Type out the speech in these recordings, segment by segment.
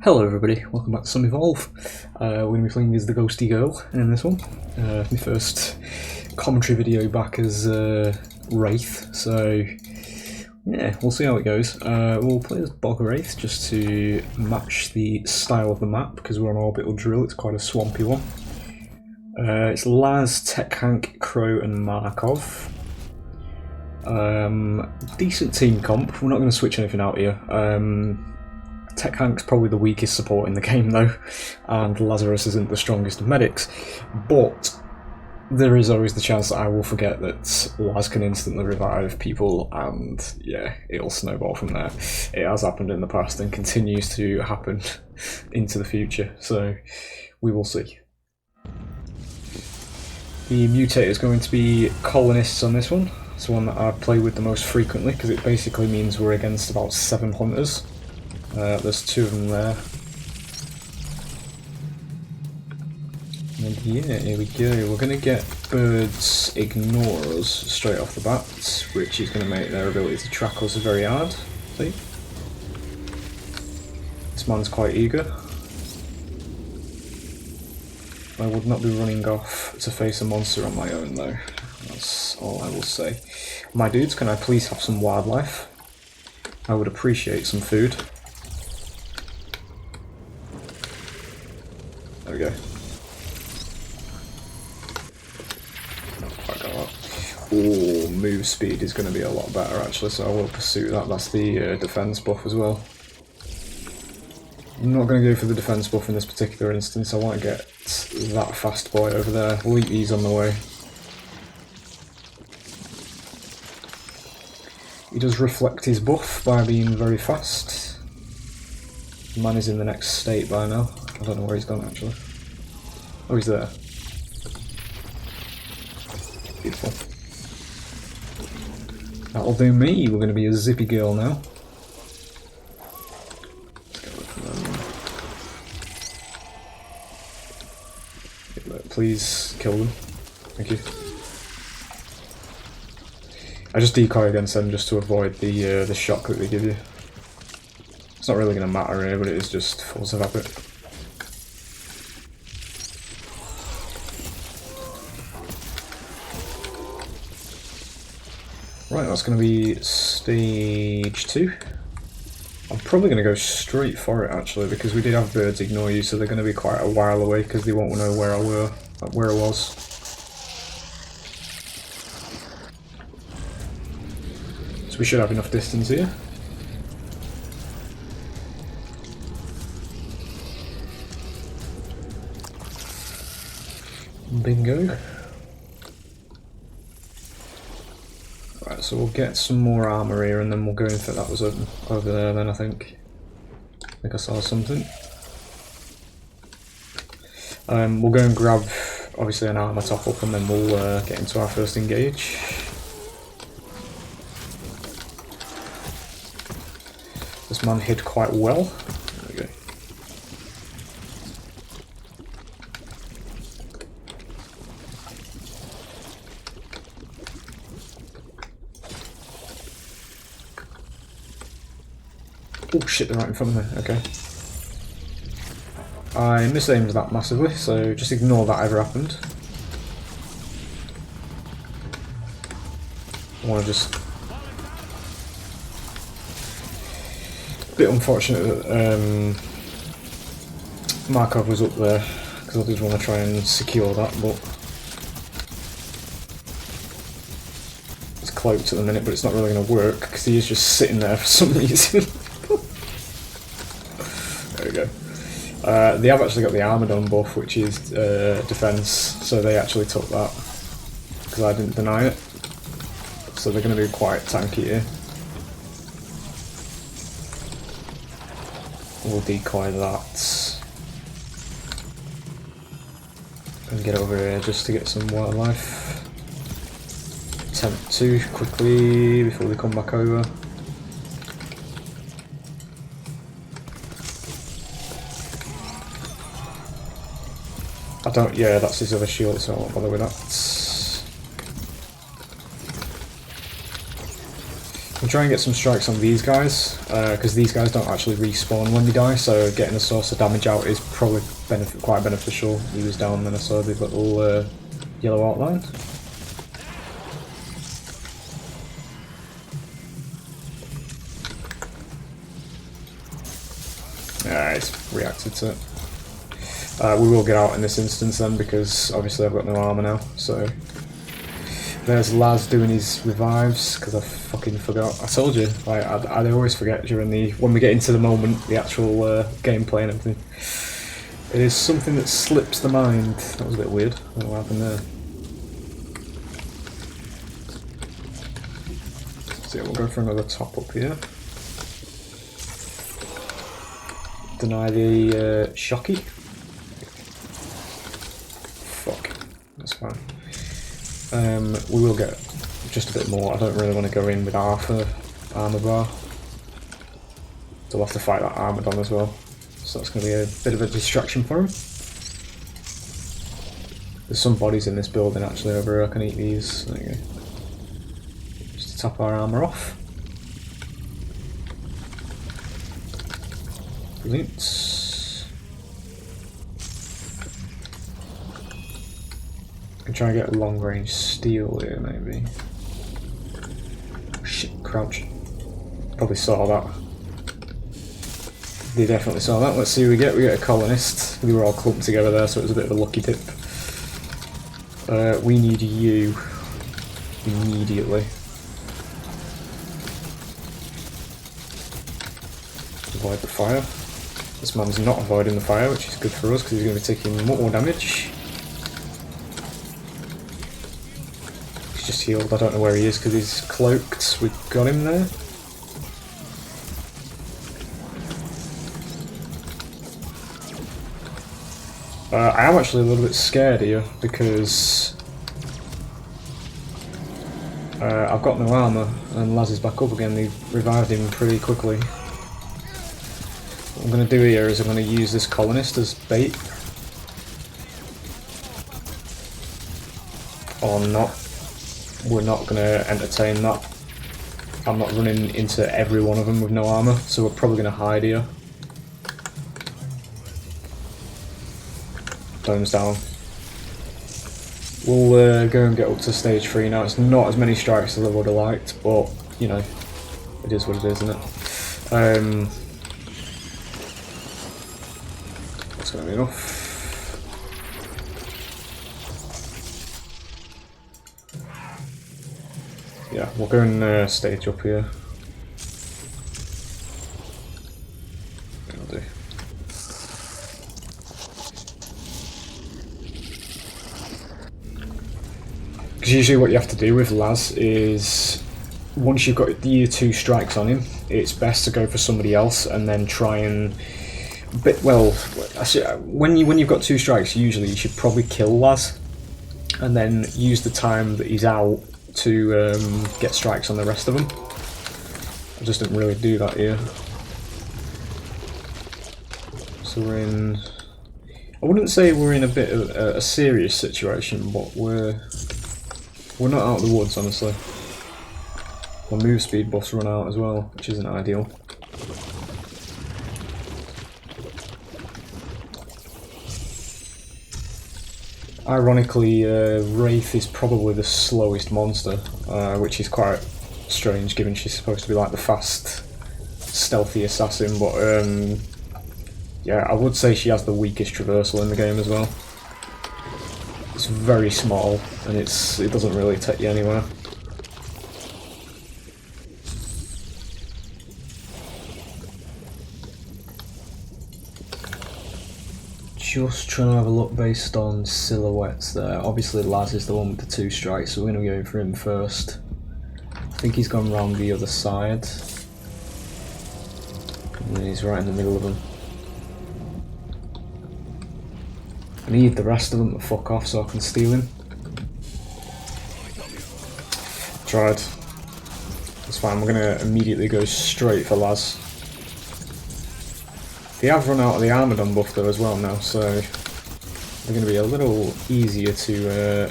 Hello everybody, welcome back to some Evolve. We're going to be playing as the Ghosty Girl in this one. My first commentary video back as Wraith, so yeah, we'll see how it goes. We'll play as BOG Wraith just to match the style of the map, because we're on Orbital Drill, it's quite a swampy one. It's Laz, Tech Hank, Crow and Markov. Decent team comp, we're not going to switch anything out here. Tech Hank's probably the weakest support in the game though, and Lazarus isn't the strongest of medics, but there is always the chance that I will forget that Laz can instantly revive people, and yeah, it'll snowball from there. It has happened in the past and continues to happen into the future, so we will see. The mutator is going to be colonists on this one. It's one that I play with the most frequently because it basically means we're against about 7 hunters. There's 2 of them there. And yeah, here we go. We're going to get birds ignore us straight off the bat, which is going to make their ability to track us very hard. See? This man's quite eager. I would not be running off to face a monster on my own though. That's all I will say. My dudes, can I please have some wildlife? I would appreciate some food. There we go. Not quite got that. Oh, move speed is going to be a lot better actually, so I will pursue that. That's the defense buff as well. I'm not going to go for the defense buff in this particular instance. I want to get that fast boy over there. We'll eat these on the way. He does reflect his buff by being very fast. The man is in the next state by now. I don't know where he's gone actually. Oh, he's there. Beautiful. That'll do me. We're going to be a zippy girl now. Please kill them. Thank you. I just decoy against them just to avoid the shock that they give you. It's not really going to matter here, but it is just force of habit. Right, that's going to be stage 2. I'm probably going to go straight for it actually, because we did have birds ignore you, so they're going to be quite a while away because they won't know where I was. So we should have enough distance here. Bingo. Right, so we'll get some more armour here and then we'll go in for that was over there then I think. I saw something. We'll go and grab obviously an armour top up and then we'll get into our first engage. This man hid quite well. There we go. Oh shit, they're right in front of me, okay. I misaimed that massively, so just ignore that ever happened. I want to just... Bit unfortunate that Markov was up there, because I did want to try and secure that, but... It's cloaked at the minute, but it's not really going to work, because he is just sitting there for some reason. There we go. They have actually got the Armadon buff, which is defense, so they actually took that because I didn't deny it. So they're going to be quite tanky here. We'll decoy that and get over here just to get some wildlife. Attempt to quickly before they come back over. I don't, yeah, that's his other shield, so I won't bother with that. try and get some strikes on these guys, because these guys don't actually respawn when they die, so getting a source of damage out is probably quite beneficial. He was down, then I saw the little yellow outline. Yeah, it's reacted to it. We will get out in this instance then, because obviously I've got no armor now, so... There's Laz doing his revives, because I fucking forgot. I told you, like, I always forget during when we get into the moment, the actual gameplay and everything. It is something that slips the mind. That was a bit weird. I don't know what happened there. So yeah, we'll go for another top up here. Deny the shocky. Fuck, that's fine. We will get just a bit more. I don't really want to go in with half a armor bar. So we'll have to fight that Armadon as well. So that's going to be a bit of a distraction for him. There's some bodies in this building actually over here. I can eat these. There you go. Just to top our armor off. Brilliant. Try and get a long range steal here, maybe. Shit, crouch. Probably saw that. They definitely saw that. Let's see who we get. We get a colonist. We were all clumped together there, so it was a bit of a lucky dip. We need you immediately. Avoid the fire. This man's not avoiding the fire, which is good for us because he's going to be taking more damage. Just healed. I don't know where he is because he's cloaked. We've got him there. I am actually a little bit scared here because I've got no armour and Laz is back up again. They revived him pretty quickly. What I'm going to do here is I'm going to use this colonist as bait. Or not. We're not going to entertain that. I'm not running into every one of them with no armour, so we're probably going to hide here. Domes down. We'll go and get up to stage 3 now. It's not as many strikes as I would have liked, but, you know, it is what it is, isn't it? That's going to be enough. Yeah, we'll go and stage up here. That'll do. Because usually what you have to do with Laz is, once you've got your 2 strikes on him, it's best to go for somebody else and then try and... well, when you've got 2 strikes, usually you should probably kill Laz and then use the time that he's out to get strikes on the rest of them. I just didn't really do that here. So we're in... I wouldn't say we're in a bit of a serious situation, but we're not out of the woods, honestly. My move speed buffs run out as well, which isn't ideal. Ironically, Wraith is probably the slowest monster, which is quite strange given she's supposed to be like the fast, stealthy assassin, but yeah, I would say she has the weakest traversal in the game as well. It's very small, and it doesn't really take you anywhere. Just trying to have a look based on silhouettes there. Obviously Laz is the one with the 2 strikes, so we're going to go for him first. I think he's gone round the other side. And he's right in the middle of them. I need the rest of them to fuck off so I can steal him. Tried. That's fine, we're going to immediately go straight for Laz. They have run out of the Armadon buff though as well now, so they're going to be a little easier to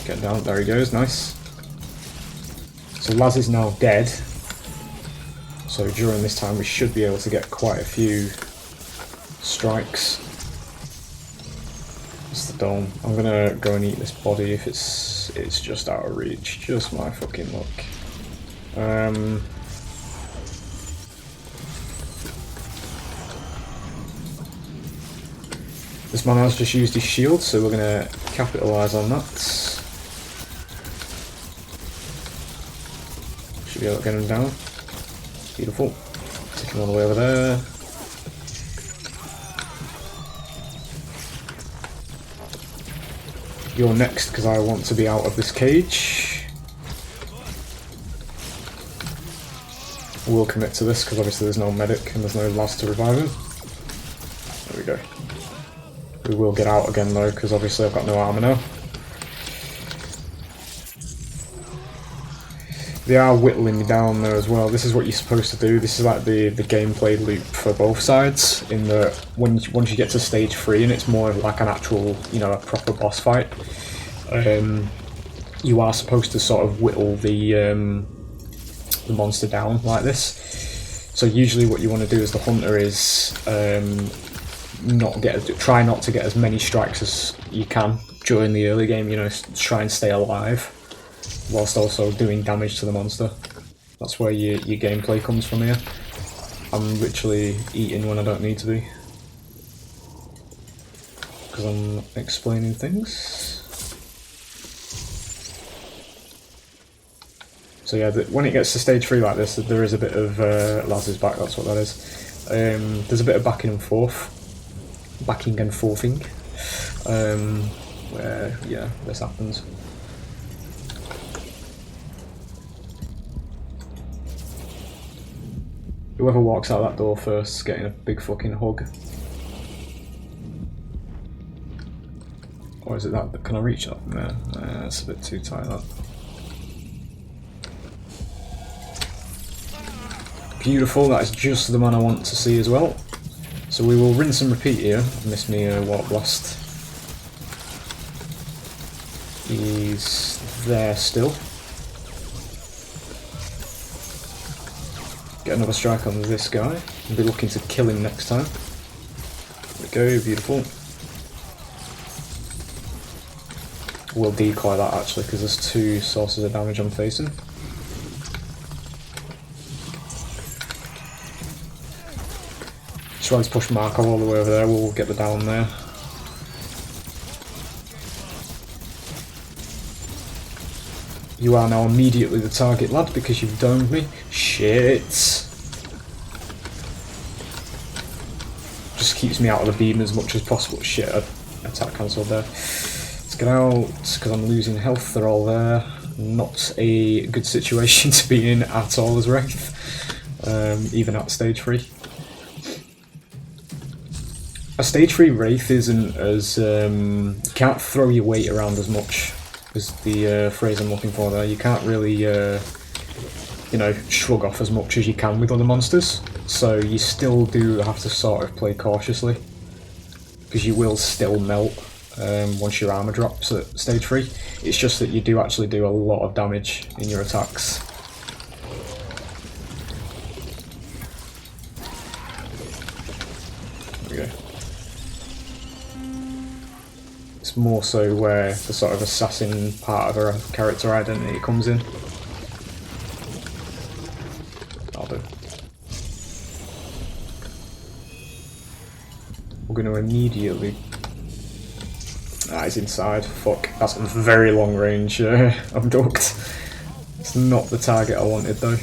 get down. There he goes, nice. So Laz is now dead. So during this time we should be able to get quite a few strikes. It's the dome. I'm gonna go and eat this body if it's just out of reach. Just my fucking luck. This man has just used his shield, so we're gonna capitalise on that. Should be able to get him down. Beautiful. Take him all the way over there. You're next, because I want to be out of this cage. We'll commit to this, because obviously there's no medic and there's no last to revive him. There we go. We will get out again though, because obviously I've got no armor now. They are whittling me down though as well. This is what you're supposed to do. This is like the gameplay loop for both sides. In that once you get to stage 3 and it's more of like an actual, you know, a proper boss fight, you are supposed to sort of whittle the monster down like this. So usually what you want to do as the hunter is try not to get as many strikes as you can during the early game. You know, try and stay alive whilst also doing damage to the monster. That's where your gameplay comes from here. I'm literally eating when I don't need to be, because I'm explaining things. So yeah, when it gets to stage 3 like this, there is a bit of Laz's back, that's what that is. There's a bit of backing and forthing, where, yeah, this happens. Whoever walks out that door first is getting a big fucking hug. Or is it that? Can I reach that from there? It's a bit too tight, that. Beautiful, that is just the man I want to see as well. So we will rinse and repeat here. I've missed me a Warp Blast. He's there still. Get another strike on this guy. I'll be looking to kill him next time. There we go, beautiful. We'll decoy that actually, because there's 2 sources of damage I'm facing. Try to push Marco all the way over there, we'll get the down there. You are now immediately the target, lad, because you've domed me. Shit. Just keeps me out of the beam as much as possible. Shit, attack cancelled there. Let's get out, because I'm losing health, they're all there. Not a good situation to be in at all as Wraith, even at stage 3. A stage 3 Wraith isn't as, you can't throw your weight around as much is the phrase I'm looking for there. You can't really, you know, shrug off as much as you can with other monsters. So you still do have to sort of play cautiously, because you will still melt once your armor drops at stage 3. It's just that you do actually do a lot of damage in your attacks. There we go. It's more so where the sort of assassin part of her character identity comes in. I'll do. We're going to immediately... Ah, he's inside. Fuck. That's a very long range abduct. It's not the target I wanted though.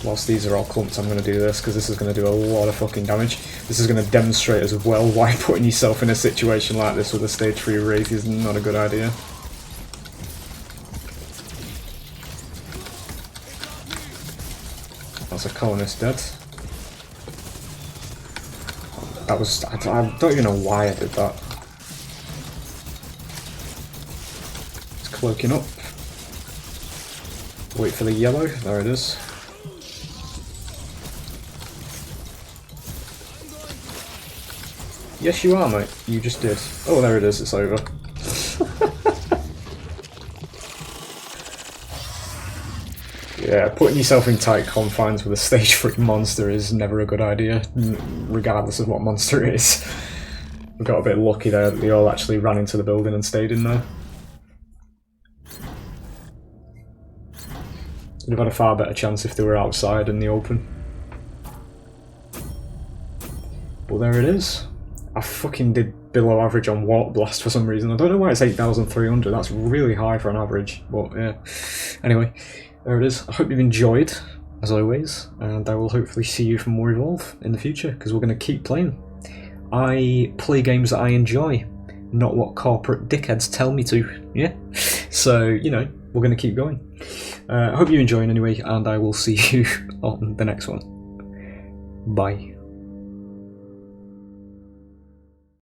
Whilst these are all clumped, I'm going to do this, because this is going to do a lot of fucking damage. This is going to demonstrate as well why putting yourself in a situation like this with a stage 3 Wraith is not a good idea. That's a colonist dead. That was... I don't even know why I did that. It's cloaking up. Wait for the yellow. There it is. Yes, you are, mate. You just did. Oh, there it is. It's over. Yeah, putting yourself in tight confines with a stage 3 monster is never a good idea, regardless of what monster it is. We got a bit lucky there that they all actually ran into the building and stayed in there. They'd have had a far better chance if they were outside in the open. But there it is. I fucking did below average on Water Blast for some reason. I don't know why it's 8,300, that's really high for an average, but yeah. Anyway, there it is. I hope you've enjoyed, as always, and I will hopefully see you for more Evolve in the future, because we're going to keep playing. I play games that I enjoy, not what corporate dickheads tell me to, yeah? So, you know, we're going to keep going. I hope you're enjoying anyway, and I will see you on the next one. Bye.